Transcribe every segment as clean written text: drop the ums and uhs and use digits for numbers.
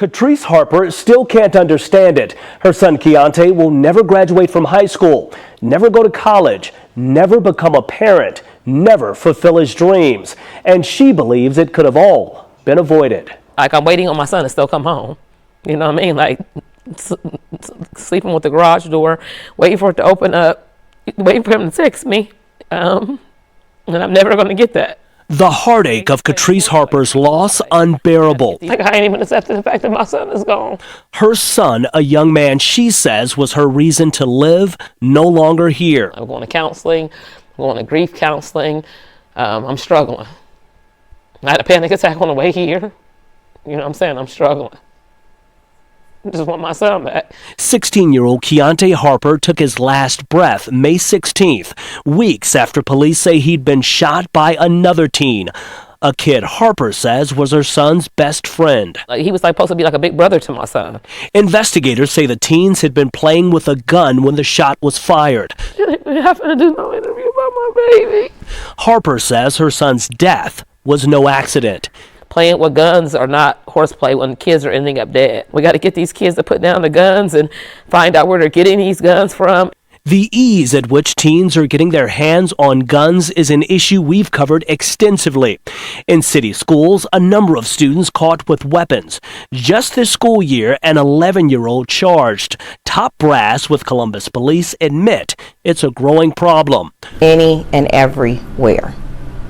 Catrice Harper still can't understand it. Her son Keontae will never graduate from high school, never go to college, never become a parent, never fulfill his dreams. And she believes it could have all been avoided. Like, I'm waiting on my son to still come home. You know what I mean? Like, sleeping with the garage door, waiting for it to open up, waiting for him to text me. And I'm never going to get that. The heartache of Catrice Harper's loss unbearable. Like, I ain't even accepting the fact that my son is gone. Her son, a young man she says was her reason to live, no longer here. I'm going to counseling, I'm going to grief counseling. I'm struggling. I had a panic attack on the way here. You know what I'm saying? I'm struggling. I just want my son back. 16-year-old Keontae Harper took his last breath May 16th, weeks after police say he'd been shot by another teen. A kid Harper says was her son's best friend. He was supposed to be like a big brother to my son. Investigators say the teens had been playing with a gun when the shot was fired. You didn't have to do no interview about my baby. Harper says her son's death was no accident. Playing with guns are not horseplay when kids are ending up dead. We got to get these kids to put down the guns and find out where they're getting these guns from. The ease at which teens are getting their hands on guns is an issue we've covered extensively. In city schools, a number of students caught with weapons. Just this school year, an 11-year-old charged. Top brass with Columbus police admit it's a growing problem. Any and everywhere.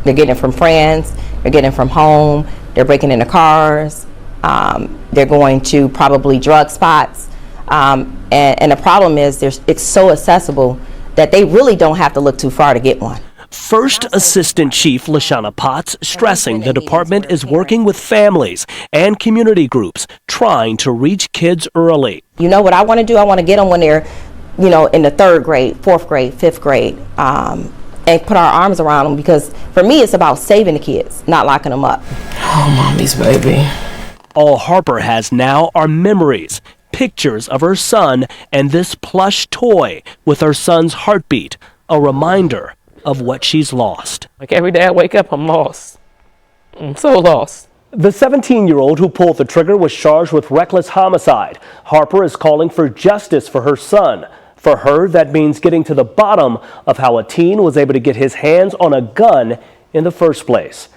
They're getting it from friends, they're getting it from home, they're breaking into cars, they're going to probably drug spots. And the problem is it's so accessible that they really don't have to look too far to get one. First Assistant Chief LaShawna Potts stressing the department is working with families and community groups trying to reach kids early. You know what I want to do? I want to get them when they're, in the 3rd grade, 4th grade, 5th grade, and put our arms around them, because for me it's about saving the kids, not locking them up. Oh, mommy's baby. All Harper has now are memories, pictures of her son and this plush toy with her son's heartbeat, a reminder of what she's lost. Like, every day I wake up, I'm lost. I'm so lost. The 17-year-old who pulled the trigger was charged with reckless homicide. Harper is calling for justice for her son. For her, that means getting to the bottom of how a teen was able to get his hands on a gun in the first place.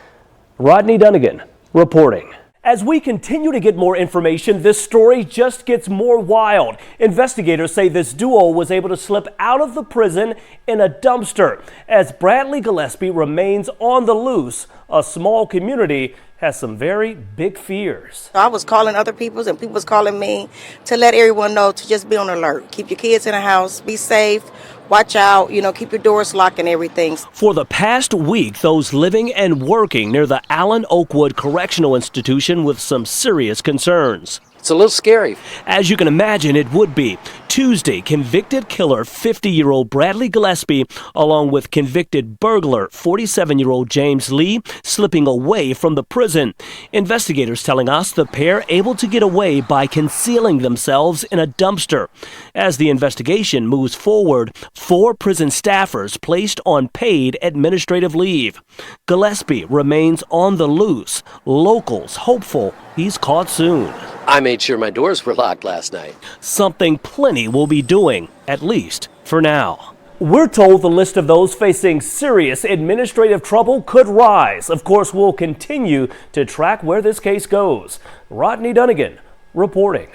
Rodney Dunigan reporting. As we continue to get more information, this story just gets more wild. Investigators say this duo was able to slip out of the prison in a dumpster. As Bradley Gillespie remains on the loose, a small community has some very big fears. I was calling other people and people was calling me to let everyone know to just be on alert. Keep your kids in the house, be safe, watch out, keep your doors locked and everything. For the past week, those living and working near the Allen Oakwood Correctional Institution with some serious concerns. It's a little scary. As you can imagine, it would be. Tuesday, convicted killer 50-year-old Bradley Gillespie, along with convicted burglar 47-year-old James Lee, slipping away from the prison. Investigators telling us the pair able to get away by concealing themselves in a dumpster. As the investigation moves forward, 4 prison staffers placed on paid administrative leave. Gillespie remains on the loose. Locals hopeful he's caught soon. I made sure my doors were locked last night. Something plenty will be doing, at least for now. We're told the list of those facing serious administrative trouble could rise. Of course, we'll continue to track where this case goes. Rodney Dunigan reporting.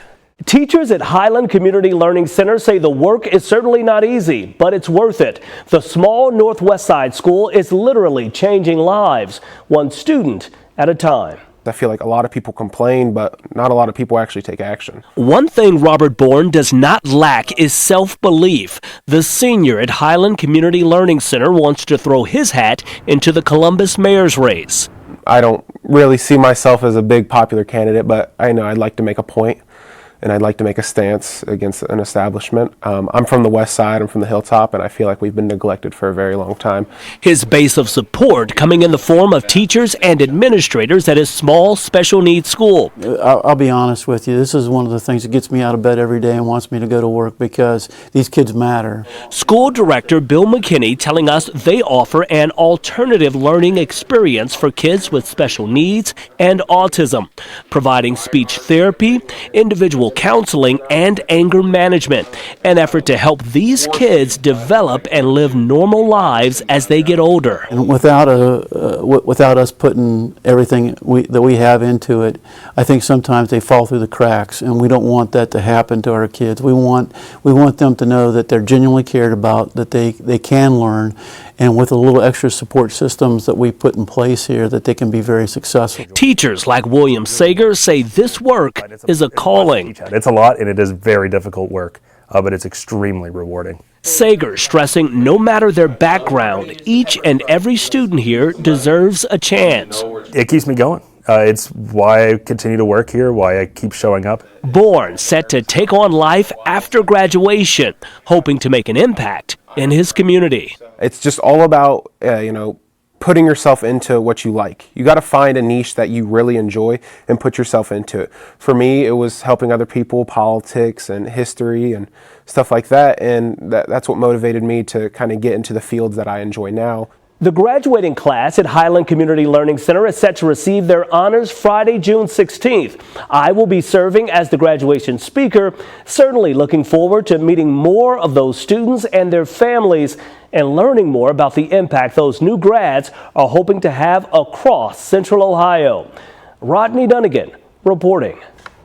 Teachers at Highland Community Learning Center say the work is certainly not easy, but it's worth it. The small Northwest Side school is literally changing lives, one student at a time. I feel like a lot of people complain, but not a lot of people actually take action. One thing Robert Bourne does not lack is self-belief. The senior at Highland Community Learning Center wants to throw his hat into the Columbus mayor's race. I don't really see myself as a big popular candidate, but I know I'd like to make a point and I'd like to make a stance against an establishment. I'm from the West Side, I'm from the Hilltop, and I feel like we've been neglected for a very long time. His base of support coming in the form of teachers and administrators at his small special needs school. I'll be honest with you, this is one of the things that gets me out of bed every day and wants me to go to work, because these kids matter. School director Bill McKinney telling us they offer an alternative learning experience for kids with special needs and autism, providing speech therapy, individual counseling, and anger management, an effort to help these kids develop and live normal lives as they get older. And without us putting everything that we have into it, I think sometimes they fall through the cracks, and we don't want that to happen to our kids. We want them to know that they're genuinely cared about, that they can learn, and with a little extra support systems that we put in place here, that they can be very successful. Teachers like William Sager say this work is a calling. It's a lot, and it is very difficult work, but it's extremely rewarding. Sager stressing no matter their background, each and every student here deserves a chance. It keeps me going. It's why I continue to work here, why I keep showing up. Bourne set to take on life after graduation, hoping to make an impact in his community. It's just all about, putting yourself into what you like. You got to find a niche that you really enjoy and put yourself into it. For me, it was helping other people, politics and history and stuff like that. And that's what motivated me to kind of get into the fields that I enjoy now. The graduating class at Highland Community Learning Center is set to receive their honors Friday, June 16th. I will be serving as the graduation speaker, certainly looking forward to meeting more of those students and their families and learning more about the impact those new grads are hoping to have across Central Ohio. Rodney Dunigan reporting.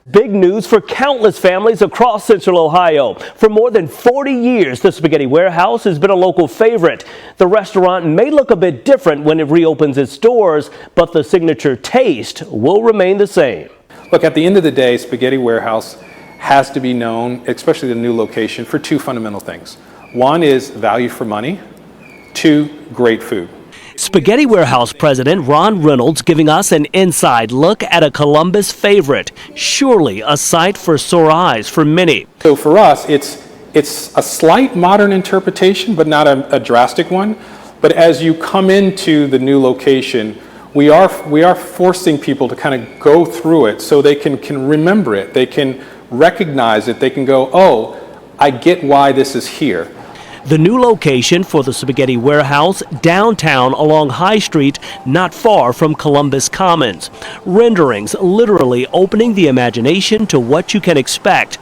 Big news for countless families across Central Ohio. For more than 40 years, the Spaghetti Warehouse has been a local favorite. The restaurant may look a bit different when it reopens its doors, but the signature taste will remain the same. Look, at the end of the day, Spaghetti Warehouse has to be known, especially the new location, for two fundamental things. One is value for money, two, great food. Spaghetti Warehouse President Ron Reynolds giving us an inside look at a Columbus favorite, surely a sight for sore eyes for many. So for us, it's a slight modern interpretation, but not a drastic one. But as you come into the new location, we are forcing people to kind of go through it so they can remember it, they can recognize it, they can go, oh, I get why this is here. The new location for the Spaghetti Warehouse, downtown along High Street, not far from Columbus Commons. Renderings literally opening the imagination to what you can expect.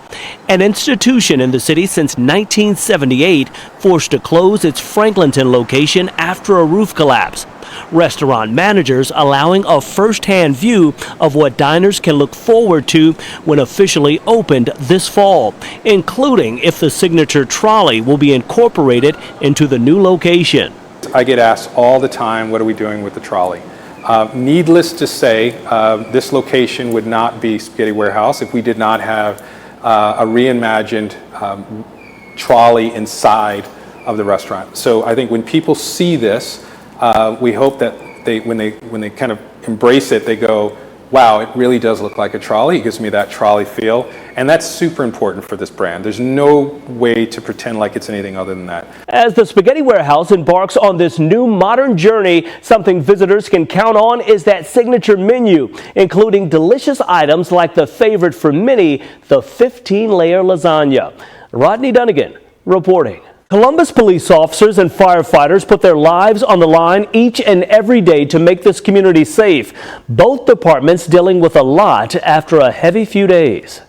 An institution in the city since 1978, forced to close its Franklinton location after a roof collapse. Restaurant managers allowing a first-hand view of what diners can look forward to when officially opened this fall, including if the signature trolley will be incorporated into the new location. I get asked all the time, what are we doing with the trolley? Needless to say, this location would not be Spaghetti Warehouse if we did not have a reimagined trolley inside of the restaurant. So I think when people see this, we hope that when they kind of embrace it, they go, wow, it really does look like a trolley. It gives me that trolley feel. And that's super important for this brand. There's no way to pretend like it's anything other than that. As the Spaghetti Warehouse embarks on this new modern journey, something visitors can count on is that signature menu, including delicious items like the favorite for many, the 15-layer lasagna. Rodney Dunigan reporting. Columbus police officers and firefighters put their lives on the line each and every day to make this community safe. Both departments dealing with a lot after a heavy few days.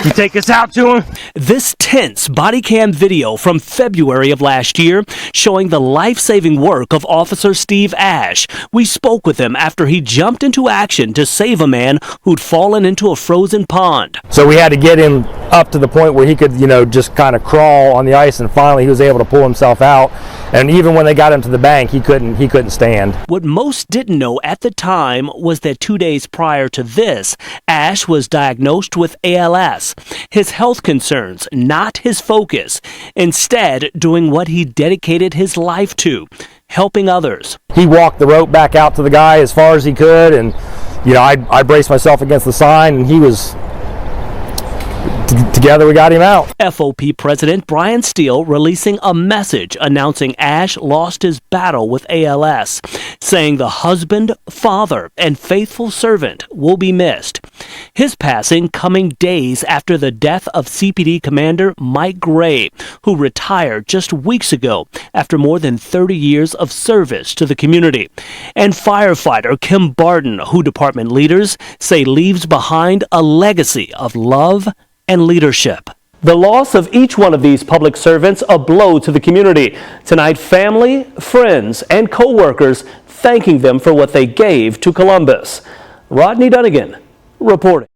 You take us out to him? This tense body cam video from February of last year showing the life-saving work of Officer Steve Ash. We spoke with him after he jumped into action to save a man who'd fallen into a frozen pond. So we had to get him up to the point where he could, just kind of crawl on the ice, and finally he was able to pull himself out. And even when they got him to the bank, he couldn't stand. What most didn't know at the time was that 2 days prior to this, Ash was diagnosed with ALS. His health concerns, not his focus. Instead, doing what he dedicated his life to, helping others. He walked the rope back out to the guy as far as he could, and I braced myself against the sign, and he was together we got him out. FOP President Brian Steele releasing a message announcing Ash lost his battle with ALS, saying the husband, father, and faithful servant will be missed. His passing coming days after the death of CPD Commander Mike Gray, who retired just weeks ago after more than 30 years of service to the community. And firefighter Kim Barton, who department leaders say leaves behind a legacy of love and leadership. The loss of each one of these public servants a blow to the community. Tonight, family, friends, and co-workers thanking them for what they gave to Columbus. Rodney Dunigan reporting.